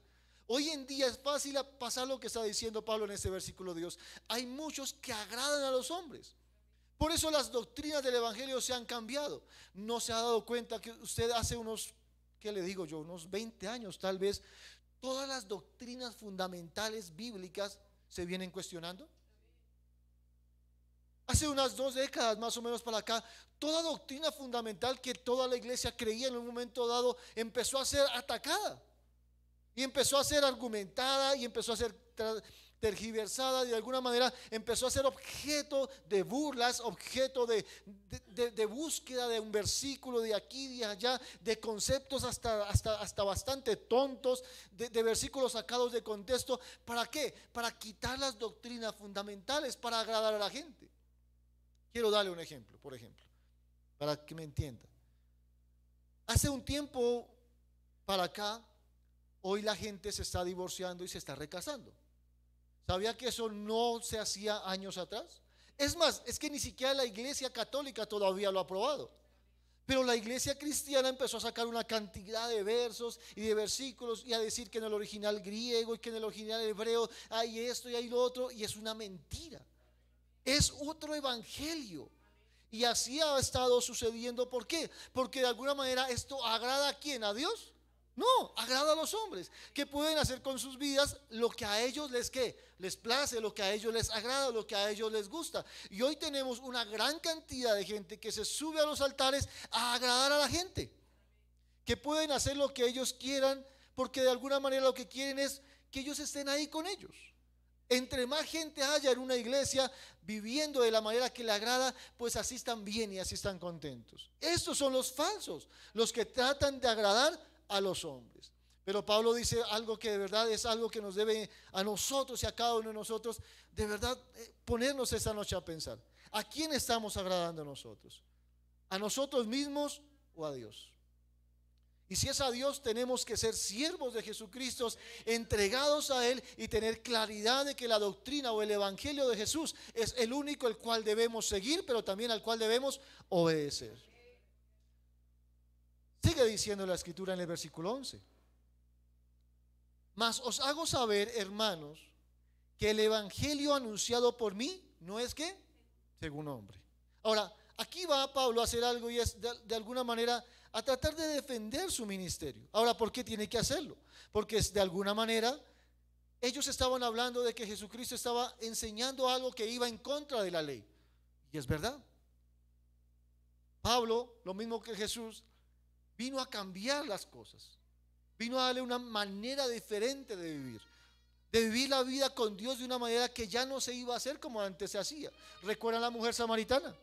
Hoy en día es fácil pasar lo que está diciendo Pablo en este versículo de Dios. Hay muchos que agradan a los hombres. Por eso las doctrinas del evangelio se han cambiado. ¿No se ha dado cuenta que usted hace unos, qué le digo yo, unos 20 años tal vez, todas las doctrinas fundamentales bíblicas se vienen cuestionando? Hace unas 2 décadas más o menos para acá, toda doctrina fundamental que toda la iglesia creía en un momento dado empezó a ser atacada. Y empezó a ser argumentada y empezó a ser tergiversada, y de alguna manera empezó a ser objeto de burlas, objeto de búsqueda de un versículo de aquí y de allá, de conceptos hasta bastante tontos, de versículos sacados de contexto. ¿Para qué? Para quitar las doctrinas fundamentales, para agradar a la gente. Quiero darle un ejemplo, por ejemplo, para que me entienda. Hace un tiempo para acá, hoy la gente se está divorciando y se está recasando. ¿Sabía que eso no se hacía años atrás? Es más, es que ni siquiera la iglesia católica todavía lo ha aprobado. Pero la iglesia cristiana empezó a sacar una cantidad de versos y de versículos y a decir que en el original griego y que en el original hebreo hay esto y hay lo otro, y es una mentira. Es otro evangelio. Y así ha estado sucediendo. ¿Por qué? Porque de alguna manera esto agrada ¿a quién? ¿A Dios? No, agrada a los hombres, que pueden hacer con sus vidas lo que a ellos les place, lo que a ellos les agrada, lo que a ellos les gusta. Y hoy tenemos una gran cantidad de gente que se sube a los altares a agradar a la gente, que pueden hacer lo que ellos quieran, porque de alguna manera lo que quieren es que ellos estén ahí con ellos. Entre más gente haya en una iglesia viviendo de la manera que le agrada, pues así están bien y así están contentos. Estos son los falsos, los que tratan de agradar a los hombres. Pero Pablo dice algo que de verdad es algo que nos debe a nosotros y a cada uno de nosotros de verdad ponernos esta noche a pensar: ¿a quién estamos agradando nosotros? ¿A nosotros mismos o a Dios? Y si es a Dios, tenemos que ser siervos de Jesucristo, entregados a Él, y tener claridad de que la doctrina o el evangelio de Jesús es el único el cual debemos seguir, pero también al cual debemos obedecer. Sigue diciendo la escritura en el versículo 11: mas os hago saber, hermanos, que el evangelio anunciado por mí no es que según hombre. Ahora, aquí va Pablo a hacer algo, y es de alguna manera a tratar de defender su ministerio. Ahora, ¿por qué tiene que hacerlo? Porque de alguna manera ellos estaban hablando de que Jesucristo estaba enseñando algo que iba en contra de la ley. Y es verdad. Pablo, lo mismo que Jesús, vino a cambiar las cosas, vino a darle una manera diferente de vivir la vida con Dios de una manera que ya no se iba a hacer como antes se hacía. ¿Recuerdan la mujer samaritana?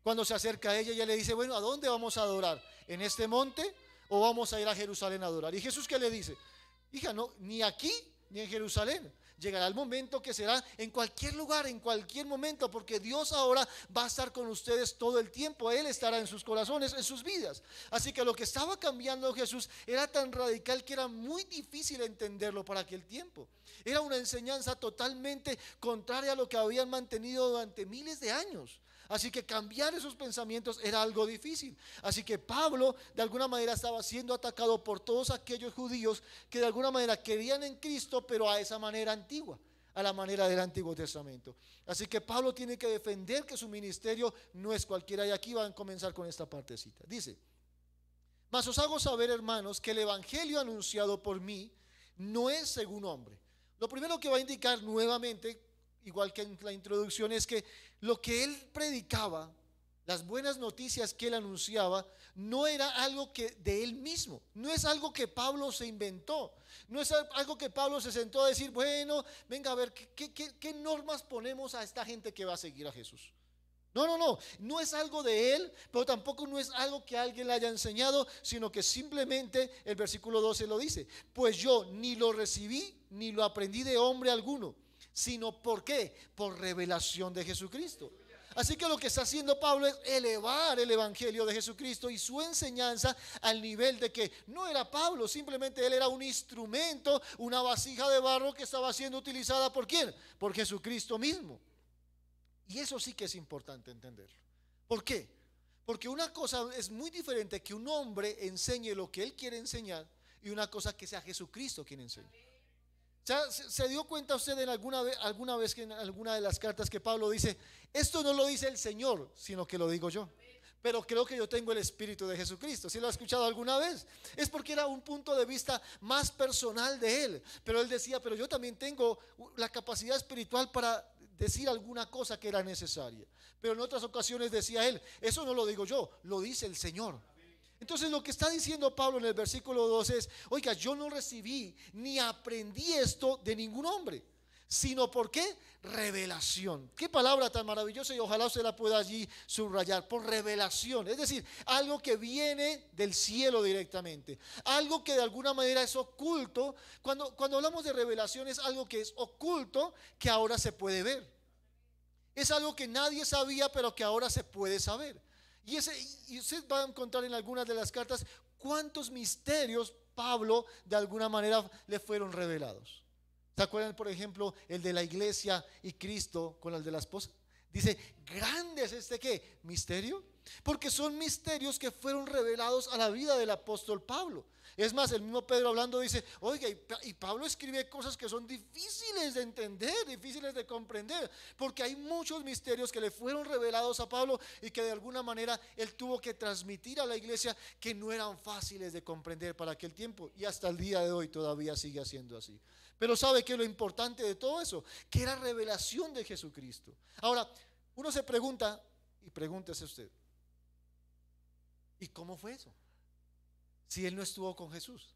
Cuando se acerca a ella, ella le dice: bueno, ¿a dónde vamos a adorar? ¿En este monte o vamos a ir a Jerusalén a adorar? Y Jesús, ¿qué le dice? Hija, no, ni aquí ni en Jerusalén. Llegará el momento que será en cualquier lugar, en cualquier momento, porque Dios ahora va a estar con ustedes todo el tiempo. Él estará en sus corazones, en sus vidas. Así que lo que estaba cambiando Jesús era tan radical que era muy difícil entenderlo para aquel tiempo. Era una enseñanza totalmente contraria a lo que habían mantenido durante miles de años. Así que cambiar esos pensamientos era algo difícil. Así que Pablo de alguna manera estaba siendo atacado por todos aquellos judíos que de alguna manera querían en Cristo, pero a esa manera antigua, a la manera del Antiguo Testamento. Así que Pablo tiene que defender que su ministerio no es cualquiera. Y aquí van a comenzar con esta partecita. Dice: mas os hago saber, hermanos, que el evangelio anunciado por mí no es según hombre. Lo primero que va a indicar nuevamente, igual que en la introducción, es que lo que él predicaba, las buenas noticias que él anunciaba, no era algo que de él mismo, no es algo que Pablo se inventó, no es algo que Pablo se sentó a decir: bueno, venga a ver qué normas ponemos a esta gente que va a seguir a Jesús. No es algo de él, pero tampoco no es algo que alguien le haya enseñado, sino que simplemente el versículo 12 lo dice: pues yo ni lo recibí ni lo aprendí de hombre alguno, sino ¿por qué? Por revelación de Jesucristo. Así que lo que está haciendo Pablo es elevar el evangelio de Jesucristo y su enseñanza al nivel de que no era Pablo, simplemente él era un instrumento, una vasija de barro que estaba siendo utilizada ¿por quién? Por Jesucristo mismo. Y eso sí que es importante entenderlo. ¿Por qué? Porque una cosa es muy diferente que un hombre enseñe lo que él quiere enseñar y una cosa que sea Jesucristo quien enseñe. ¿Se dio cuenta usted en alguna vez que en alguna de las cartas que Pablo dice, esto no lo dice el Señor, sino que lo digo yo? Pero creo que yo tengo el Espíritu de Jesucristo. ¿Sí lo ha escuchado alguna vez? Es porque era un punto de vista más personal de él. Pero él decía, pero yo también tengo la capacidad espiritual para decir alguna cosa que era necesaria. Pero en otras ocasiones decía él, eso no lo digo yo, lo dice el Señor. Entonces lo que está diciendo Pablo en el versículo 2 es, oiga, yo no recibí ni aprendí esto de ningún hombre, sino ¿por qué? Revelación. Qué palabra tan maravillosa, y ojalá usted la pueda allí subrayar, por revelación. Es decir, algo que viene del cielo directamente, algo que de alguna manera es oculto. Cuando hablamos de revelación es algo que es oculto, que ahora se puede ver. Es algo que nadie sabía, pero que ahora se puede saber. Y usted va a encontrar en algunas de las cartas cuántos misterios Pablo de alguna manera le fueron revelados. ¿Se acuerdan, por ejemplo, el de la iglesia y Cristo con el de la esposa? Dice, grande es este ¿qué? Misterio. Porque son misterios que fueron revelados a la vida del apóstol Pablo. Es más, el mismo Pedro hablando dice, oiga, y Pablo escribe cosas que son difíciles de entender, difíciles de comprender, porque hay muchos misterios que le fueron revelados a Pablo y que de alguna manera él tuvo que transmitir a la iglesia, que no eran fáciles de comprender para aquel tiempo, y hasta el día de hoy todavía sigue siendo así. Pero ¿sabe qué es lo importante de todo eso? Que era revelación de Jesucristo. Ahora, uno se pregunta, y pregúntese usted, ¿y cómo fue eso? Si él no estuvo con Jesús,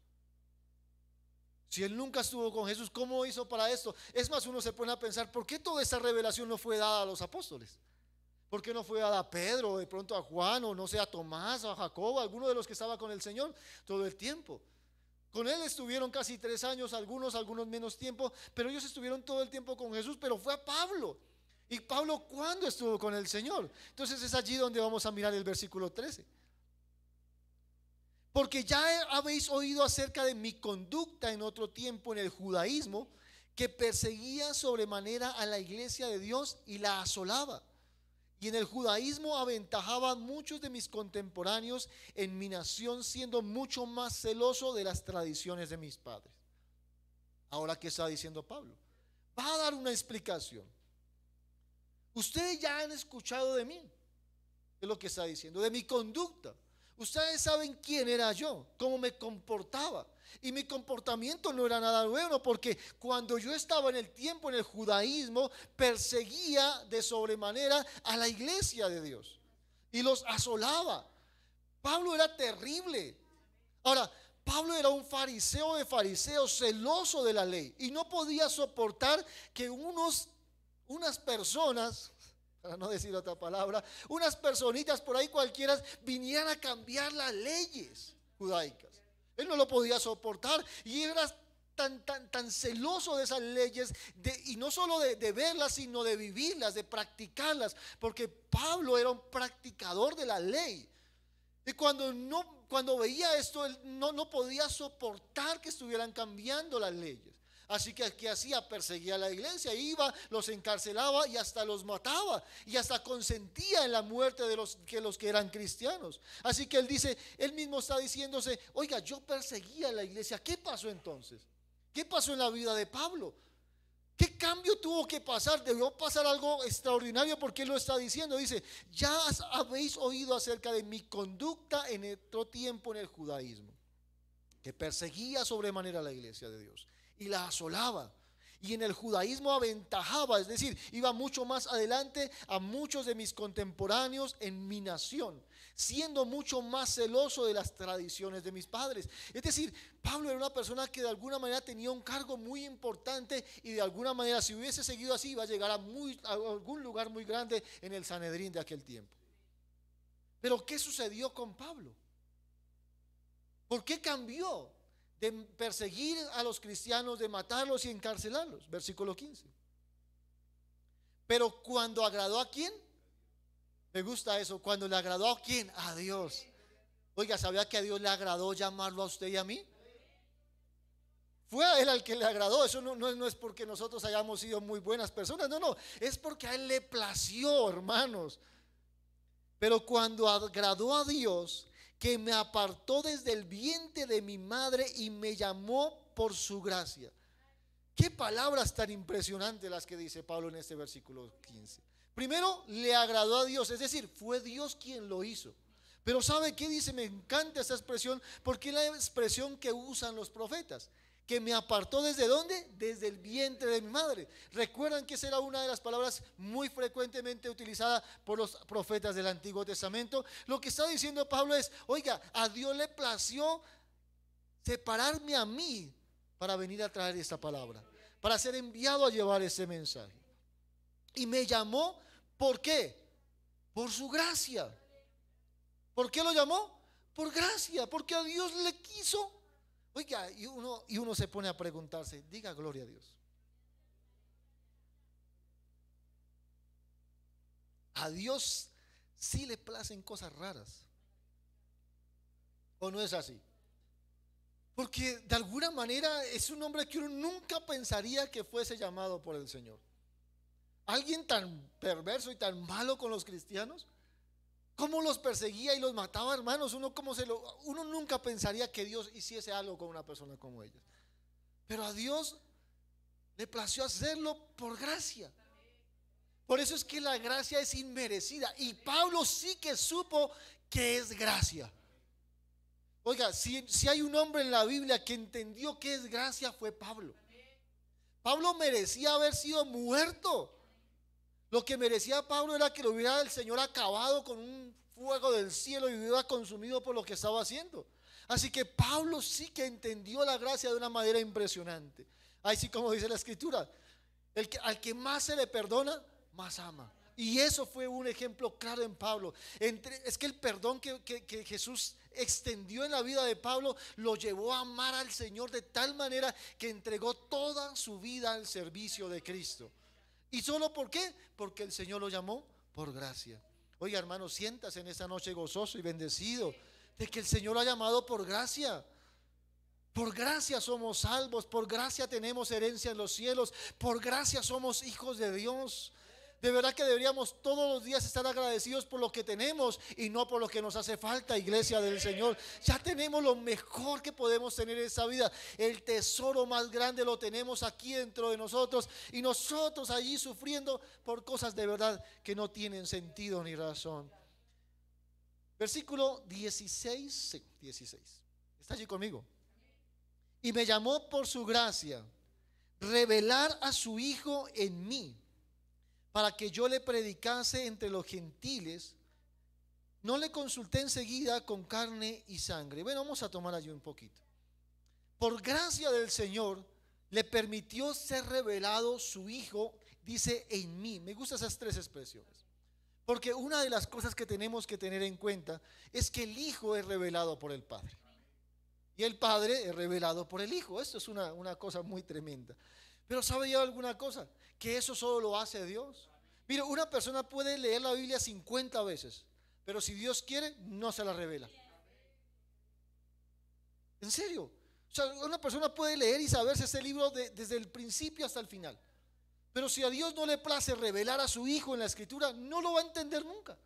si él nunca estuvo con Jesús, ¿cómo hizo para esto? Es más, uno se pone a pensar, ¿por qué toda esa revelación no fue dada a los apóstoles? ¿Por qué no fue dada a Pedro, de pronto a Juan, o no sé, a Tomás, a Jacobo, a alguno de los que estaba con el Señor todo el tiempo? Con él estuvieron casi 3 años, algunos menos tiempo, pero ellos estuvieron todo el tiempo con Jesús. Pero fue a Pablo. ¿Y Pablo cuándo estuvo con el Señor? Entonces es allí donde vamos a mirar el versículo 13. Porque ya habéis oído acerca de mi conducta en otro tiempo en el judaísmo, que perseguía sobremanera a la iglesia de Dios y la asolaba. Y en el judaísmo aventajaba a muchos de mis contemporáneos en mi nación, siendo mucho más celoso de las tradiciones de mis padres. Ahora, ¿qué está diciendo Pablo? Va a dar una explicación. Ustedes ya han escuchado de mí, es lo que está diciendo, de mi conducta. Ustedes saben quién era yo, cómo me comportaba. Y mi comportamiento no era nada bueno, porque cuando yo estaba en el tiempo en el judaísmo, perseguía de sobremanera a la iglesia de Dios y los asolaba. Pablo era terrible. Ahora, Pablo era un fariseo de fariseos, celoso de la ley, y no podía soportar que unas personas, para no decir otra palabra, unas personitas por ahí cualquiera vinieran a cambiar las leyes judaicas. Él no lo podía soportar y era tan celoso de esas leyes, y no solo de verlas, sino de vivirlas, de practicarlas, porque Pablo era un practicador de la ley. Y cuando veía esto, él no podía soportar que estuvieran cambiando las leyes. Así que ¿qué hacía? Perseguía a la iglesia, iba, los encarcelaba y hasta los mataba, y hasta consentía en la muerte de los que eran cristianos. Así que él mismo está diciéndose, oiga, yo perseguía a la iglesia. ¿Qué pasó entonces? ¿Qué pasó en la vida de Pablo? ¿Qué cambio tuvo que pasar? Debió pasar algo extraordinario, porque él lo está diciendo. Dice, ya habéis oído acerca de mi conducta en otro tiempo en el judaísmo, que perseguía sobremanera a la iglesia de Dios y la asolaba, y en el judaísmo aventajaba, es decir, iba mucho más adelante a muchos de mis contemporáneos en mi nación, siendo mucho más celoso de las tradiciones de mis padres. Es decir, Pablo era una persona que de alguna manera tenía un cargo muy importante, y de alguna manera, si hubiese seguido así, iba a llegar a algún lugar muy grande en el Sanedrín de aquel tiempo. Pero ¿qué sucedió con Pablo? ¿Por qué cambió de perseguir a los cristianos, de matarlos y encarcelarlos? Versículo 15. Pero cuando agradó ¿a quién? Me gusta eso. Cuando le agradó a quién, a Dios. Oiga, ¿sabía que a Dios le agradó llamarlo a usted y a mí? Fue a Él al que le agradó. Eso no es porque nosotros hayamos sido muy buenas personas. No, es porque a Él le plació, hermanos. Pero cuando agradó a Dios, que me apartó desde el vientre de mi madre y me llamó por su gracia. Qué palabras tan impresionantes las que dice Pablo en este versículo 15. Primero, le agradó a Dios, es decir, fue Dios quien lo hizo. Pero ¿sabe qué dice? Me encanta esa expresión, porque es la expresión que usan los profetas. Que me apartó ¿desde dónde? Desde el vientre de mi madre. Recuerdan que esa era una de las palabras muy frecuentemente utilizada por los profetas del Antiguo Testamento. Lo que está diciendo Pablo es, oiga, a Dios le plació separarme a mí para venir a traer esta palabra, para ser enviado a llevar ese mensaje. Y me llamó, ¿por qué? Por su gracia. ¿Por qué lo llamó? Por gracia, porque a Dios le quiso. Oiga, y uno se pone a preguntarse, diga gloria a Dios. A Dios sí le placen cosas raras. ¿O no es así? Porque de alguna manera es un hombre que uno nunca pensaría que fuese llamado por el Señor. Alguien tan perverso y tan malo con los cristianos, cómo los perseguía y los mataba, hermanos. Uno nunca pensaría que Dios hiciese algo con una persona como ellos. Pero a Dios le plació hacerlo por gracia. Por eso es que la gracia es inmerecida. Y Pablo sí que supo que es gracia. Oiga, si hay un hombre en la Biblia que entendió que es gracia, fue Pablo. Pablo merecía haber sido muerto. Lo que merecía Pablo era que lo hubiera el Señor acabado con un fuego del cielo y hubiera consumido por lo que estaba haciendo. Así que Pablo sí que entendió la gracia de una manera impresionante. Así como dice la Escritura, al que más se le perdona, más ama. Y eso fue un ejemplo claro en Pablo. Es que el perdón que Jesús extendió en la vida de Pablo lo llevó a amar al Señor de tal manera que entregó toda su vida al servicio de Cristo. ¿Y solo por qué? Porque el Señor lo llamó por gracia. Oiga, hermano, siéntase en esta noche gozoso y bendecido de que el Señor lo ha llamado por gracia. Por gracia somos salvos, por gracia tenemos herencia en los cielos, por gracia somos hijos de Dios. De verdad que deberíamos todos los días estar agradecidos por lo que tenemos y no por lo que nos hace falta, iglesia del Señor. Ya tenemos lo mejor que podemos tener en esta vida. El tesoro más grande lo tenemos aquí dentro de nosotros y nosotros allí sufriendo por cosas de verdad que no tienen sentido ni razón. Versículo 16. ¿Está allí conmigo? Y me llamó por su gracia, revelar a su Hijo en mí, para que yo le predicase entre los gentiles. No le consulté enseguida con carne y sangre. Bueno, vamos a tomar allí un poquito. Por gracia del Señor le permitió ser revelado su Hijo, dice, en mí. Me gustan esas tres expresiones, porque una de las cosas que tenemos que tener en cuenta es que el Hijo es revelado por el Padre y el Padre es revelado por el Hijo. Esto es una cosa muy tremenda. Pero ¿sabe ya alguna cosa? Que eso solo lo hace Dios. Mire, una persona puede leer la Biblia 50 veces, pero si Dios quiere, no se la revela. ¿En serio? O sea, una persona puede leer y saberse ese libro desde el principio hasta el final, pero si a Dios no le place revelar a su Hijo en la Escritura, no lo va a entender nunca.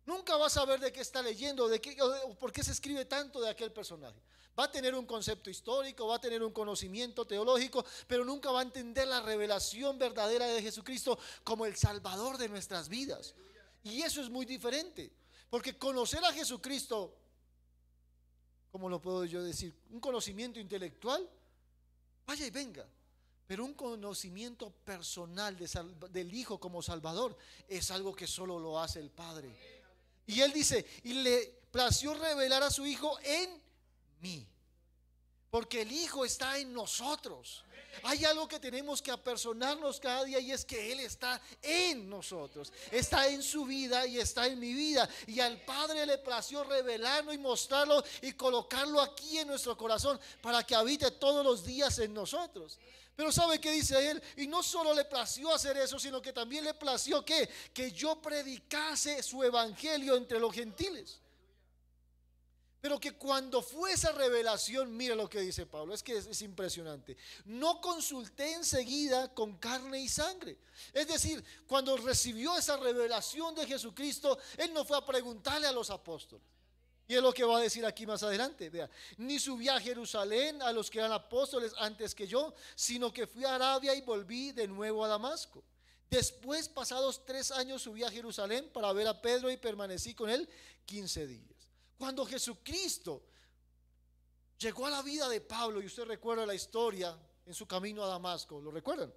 Nunca va a saber de qué está leyendo, o por qué se escribe tanto de aquel personaje. Va a tener un concepto histórico, va a tener un conocimiento teológico, pero nunca va a entender la revelación verdadera de Jesucristo como el Salvador de nuestras vidas. Y eso es muy diferente, porque conocer a Jesucristo, ¿cómo lo puedo yo decir? Un conocimiento intelectual, vaya y venga. Pero un conocimiento personal del Hijo como Salvador es algo que solo lo hace el Padre. Y Él dice, y le plació revelar a su Hijo en mí, porque el Hijo está en nosotros. Hay algo que tenemos que apersonarnos cada día, y es que Él está en nosotros, está en su vida y está en mi vida. Y al Padre le plació revelarlo y mostrarlo y colocarlo aquí en nuestro corazón para que habite todos los días en nosotros. Pero ¿sabe qué dice Él? Y no solo le plació hacer eso, sino que también le plació que yo predicase su evangelio entre los gentiles. Pero que cuando fue esa revelación, mira lo que dice Pablo, es que es impresionante. No consulté enseguida con carne y sangre. Es decir, cuando recibió esa revelación de Jesucristo, Él no fue a preguntarle a los apóstoles. Y es lo que va a decir aquí más adelante. Vea, ni subí a Jerusalén a los que eran apóstoles antes que yo, sino que fui a Arabia y volví de nuevo a Damasco. Después, pasados 3 años, subí a Jerusalén para ver a Pedro y permanecí con él 15 días. Cuando Jesucristo llegó a la vida de Pablo, y usted recuerda la historia en su camino a Damasco, ¿lo recuerdan?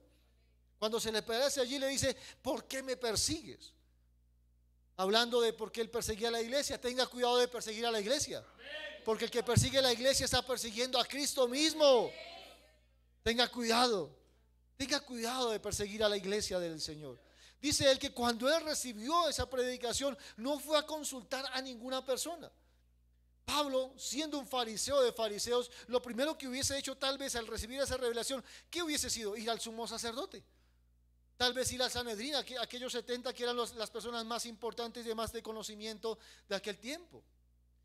Cuando se le aparece allí, le dice: ¿por qué me persigues? Hablando de por qué él perseguía a la iglesia. Tenga cuidado de perseguir a la iglesia, porque el que persigue a la iglesia está persiguiendo a Cristo mismo. Tenga cuidado de perseguir a la iglesia del Señor. Dice él que cuando él recibió esa predicación, no fue a consultar a ninguna persona. Pablo, siendo un fariseo de fariseos, lo primero que hubiese hecho tal vez al recibir esa revelación, ¿qué hubiese sido? Ir al sumo sacerdote. Tal vez ir al Sanedrín, aquellos 70 que eran las personas más importantes y de más de conocimiento de aquel tiempo.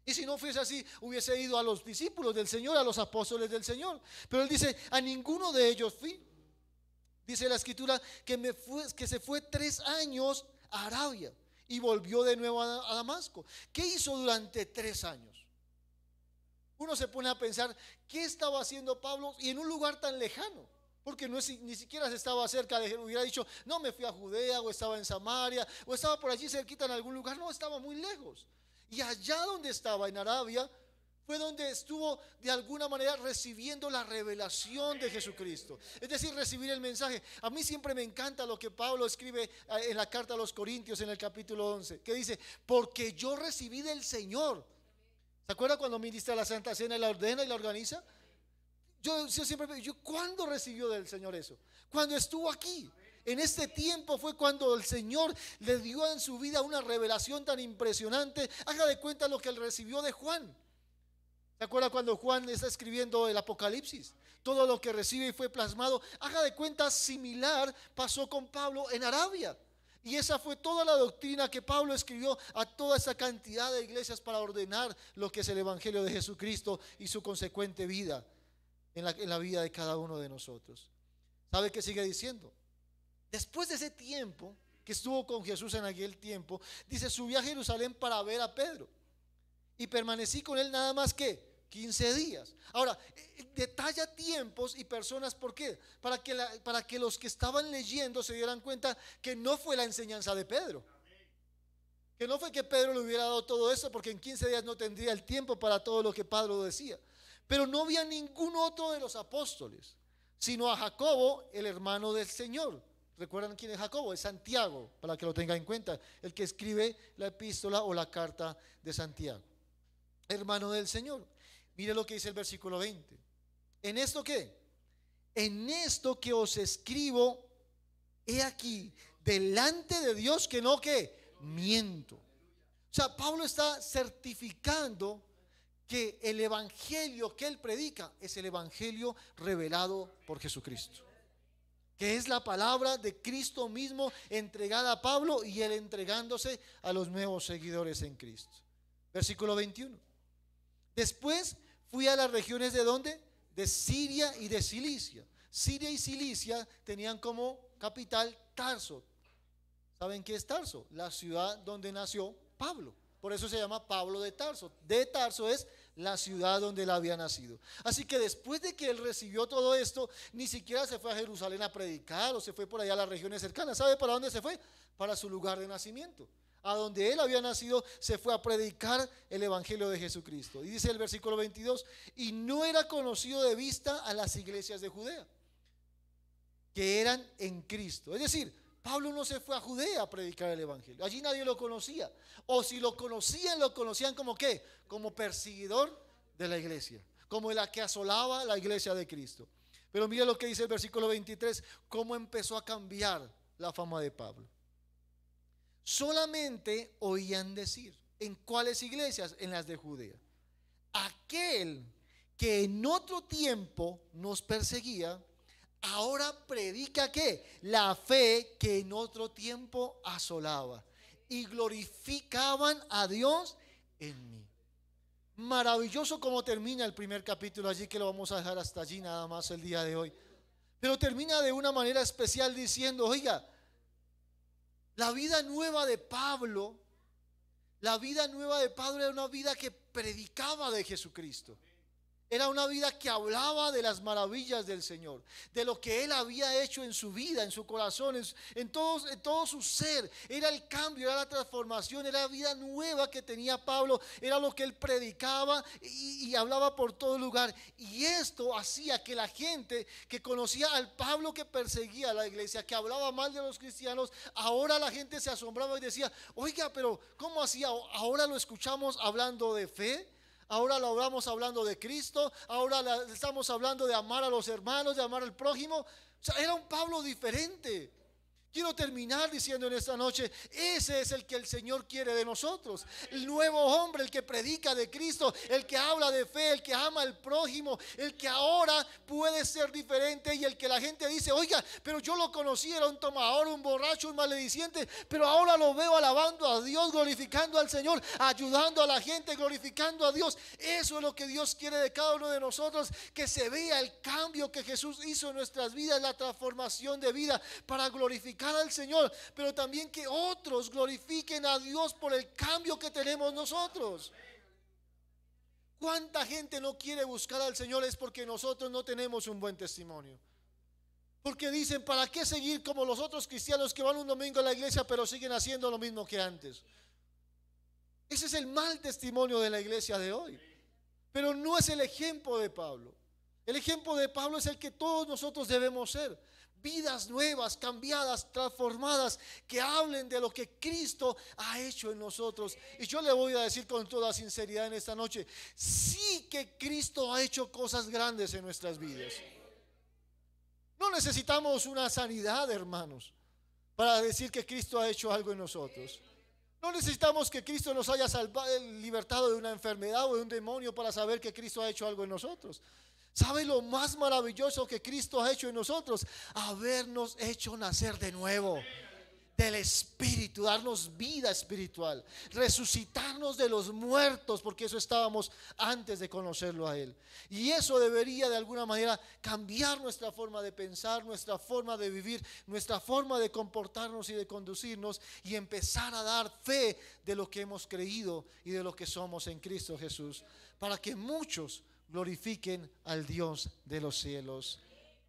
Y si no fuese así, hubiese ido a los discípulos del Señor, a los apóstoles del Señor. Pero él dice: a ninguno de ellos fui. Dice la escritura que se fue 3 años a Arabia y volvió de nuevo a Damasco. ¿Qué hizo durante 3 años? Uno se pone a pensar, ¿qué estaba haciendo Pablo y en un lugar tan lejano? Porque ni siquiera se estaba cerca de, hubiera dicho, no, me fui a Judea, o estaba en Samaria, o estaba por allí cerquita en algún lugar. No, estaba muy lejos. Y allá donde estaba, en Arabia, fue donde estuvo de alguna manera recibiendo la revelación de Jesucristo. Es decir, recibir el mensaje. A mí siempre me encanta lo que Pablo escribe en la carta a los Corintios en el capítulo 11, que dice: porque yo recibí del Señor. ¿Se acuerda cuando ministra la Santa Cena y la ordena y la organiza? Yo siempre me digo, ¿cuándo recibió del Señor eso? Cuando estuvo aquí. En este tiempo fue cuando el Señor le dio en su vida una revelación tan impresionante. Haga de cuenta lo que él recibió de Juan. ¿Se acuerda cuando Juan está escribiendo el Apocalipsis? Todo lo que recibe y fue plasmado. Haga de cuenta, similar pasó con Pablo en Arabia. Y esa fue toda la doctrina que Pablo escribió a toda esa cantidad de iglesias para ordenar lo que es el Evangelio de Jesucristo y su consecuente vida en la vida de cada uno de nosotros. ¿Sabe qué sigue diciendo? Después de ese tiempo que estuvo con Jesús en aquel tiempo, dice: subí a Jerusalén para ver a Pedro y permanecí con él nada más que 15 días. Ahora, detalla tiempos y personas. ¿Por qué? Para que los que estaban leyendo se dieran cuenta que no fue la enseñanza de Pedro. Que no fue que Pedro le hubiera dado todo eso, porque en 15 días no tendría el tiempo para todo lo que Pablo decía. Pero no había ningún otro de los apóstoles, sino a Jacobo, el hermano del Señor. ¿Recuerdan quién es Jacobo? Es Santiago, para que lo tenga en cuenta, el que escribe la epístola o la carta de Santiago. Hermano del Señor. Mire lo que dice el versículo 20. ¿En esto qué? En esto que os escribo, he aquí, delante de Dios, que no que miento. O sea, Pablo está certificando que el evangelio que él predica es el evangelio revelado por Jesucristo, que es la palabra de Cristo mismo entregada a Pablo y él entregándose a los nuevos seguidores en Cristo. Versículo 21. Después fui a las regiones de ¿dónde? De Siria y de Cilicia. Siria y Cilicia tenían como capital Tarso. ¿Saben qué es Tarso? La ciudad donde nació Pablo. Por eso se llama Pablo de Tarso. De Tarso es la ciudad donde él había nacido. Así que después de que él recibió todo esto, ni siquiera se fue a Jerusalén a predicar o se fue por allá a las regiones cercanas. ¿Sabe para dónde se fue? Para su lugar de nacimiento. A donde él había nacido, se fue a predicar el evangelio de Jesucristo. Y dice el versículo 22: y no era conocido de vista a las iglesias de Judea, que eran en Cristo. Es decir, Pablo no se fue a Judea a predicar el evangelio. Allí nadie lo conocía. O si lo conocían como ¿qué? Como perseguidor de la iglesia, como la que asolaba la iglesia de Cristo. Pero mira lo que dice el versículo 23, cómo empezó a cambiar la fama de Pablo. Solamente oían decir, ¿en cuáles iglesias? En las de Judea. Aquel que en otro tiempo nos perseguía, ahora predica ¿qué? La fe que en otro tiempo asolaba, y glorificaban a Dios en mí. Maravilloso como termina el primer capítulo allí, que lo vamos a dejar hasta allí nada más el día de hoy. Pero termina de una manera especial diciendo, oiga, la vida nueva de Pablo, la vida nueva de Pablo era una vida que predicaba de Jesucristo. Era una vida que hablaba de las maravillas del Señor, de lo que Él había hecho en su vida, en su corazón, en todo su ser. Era el cambio, era la transformación, era la vida nueva que tenía Pablo. Era lo que él predicaba y hablaba por todo lugar. Y esto hacía que la gente que conocía al Pablo que perseguía a la iglesia, que hablaba mal de los cristianos, ahora la gente se asombraba y decía, oiga, pero ¿cómo hacía? Ahora lo escuchamos hablando de fe. Ahora lo hablamos hablando de Cristo. Ahora estamos hablando de amar a los hermanos, de amar al prójimo. O sea, era un Pablo diferente. Quiero terminar diciendo en esta noche, ese es el que el Señor quiere de nosotros. El nuevo hombre, el que predica de Cristo, el que habla de fe, el que ama al prójimo, el que ahora puede ser diferente y el que la gente dice, oiga, pero yo lo conocí, era un tomador, un borracho, un malediciente, pero ahora lo veo alabando a Dios, glorificando al Señor, ayudando a la gente, glorificando a Dios. Eso es lo que Dios quiere de cada uno de nosotros, que se vea el cambio que Jesús hizo en nuestras vidas, la transformación de vida para glorificar al Señor, pero también que otros glorifiquen a Dios por el cambio que tenemos nosotros. ¿Cuánta gente no quiere buscar al Señor? Es porque nosotros no tenemos un buen testimonio. Porque dicen, ¿para qué seguir como los otros cristianos que van un domingo a la iglesia pero siguen haciendo lo mismo que antes? Ese es el mal testimonio de la iglesia de hoy. Pero no es el ejemplo de Pablo. El ejemplo de Pablo es el que todos nosotros debemos ser. Vidas nuevas, cambiadas, transformadas, que hablen de lo que Cristo ha hecho en nosotros. Y yo le voy a decir con toda sinceridad en esta noche, sí que Cristo ha hecho cosas grandes en nuestras vidas. No necesitamos una sanidad, hermanos, para decir que Cristo ha hecho algo en nosotros. No necesitamos que Cristo nos haya salvado, libertado de una enfermedad o de un demonio para saber que Cristo ha hecho algo en nosotros. ¿Sabe lo más maravilloso que Cristo ha hecho en nosotros? Habernos hecho nacer de nuevo del Espíritu, darnos vida espiritual, resucitarnos de los muertos, porque eso estábamos antes de conocerlo a Él. Y eso debería de alguna manera cambiar nuestra forma de pensar, nuestra forma de vivir, nuestra forma de comportarnos y de conducirnos, y empezar a dar fe de lo que hemos creído y de lo que somos en Cristo Jesús, para que muchos glorifiquen al Dios de los cielos.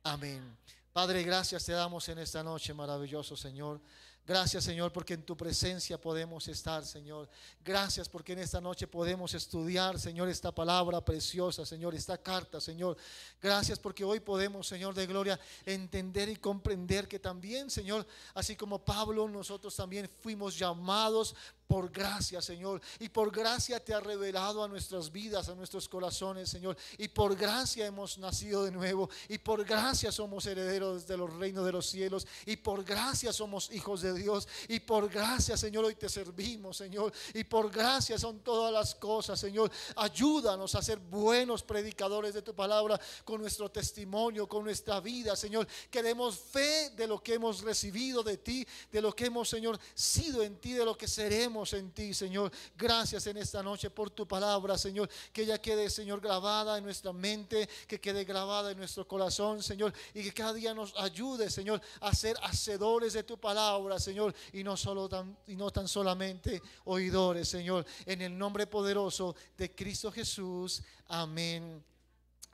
Amén. Padre, gracias te damos en esta noche, maravilloso Señor. Gracias, Señor, porque en tu presencia podemos estar, Señor. Gracias porque en esta noche podemos estudiar, Señor, esta palabra preciosa, Señor, esta carta, Señor. Gracias porque hoy podemos, Señor de gloria, entender y comprender que también, Señor, así como Pablo, nosotros también fuimos llamados por gracia, Señor, y por gracia te ha revelado a nuestras vidas, a nuestros corazones, Señor, y por gracia hemos nacido de nuevo, y por gracia somos herederos de los reinos de los cielos, y por gracia somos hijos de Dios, y por gracia, Señor, hoy te servimos, Señor, y por gracia son todas las cosas, Señor. Ayúdanos a ser buenos predicadores de tu palabra con nuestro testimonio, con nuestra vida, Señor. Queremos fe de lo que hemos recibido de ti, de lo que hemos, Señor, sido en ti, de lo que seremos en ti, Señor. Gracias en esta noche por tu palabra, Señor, que ella quede, Señor, grabada en nuestra mente, que quede grabada en nuestro corazón, Señor, y que cada día nos ayude, Señor, a ser hacedores de tu palabra, Señor, y no tan solamente oidores, Señor, en el nombre poderoso de Cristo Jesús. Amén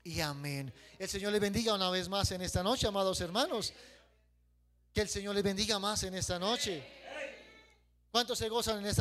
y amén. El Señor les bendiga una vez más en esta noche, amados hermanos. Que el Señor les bendiga más en esta noche. ¿Cuántos se gozan en esta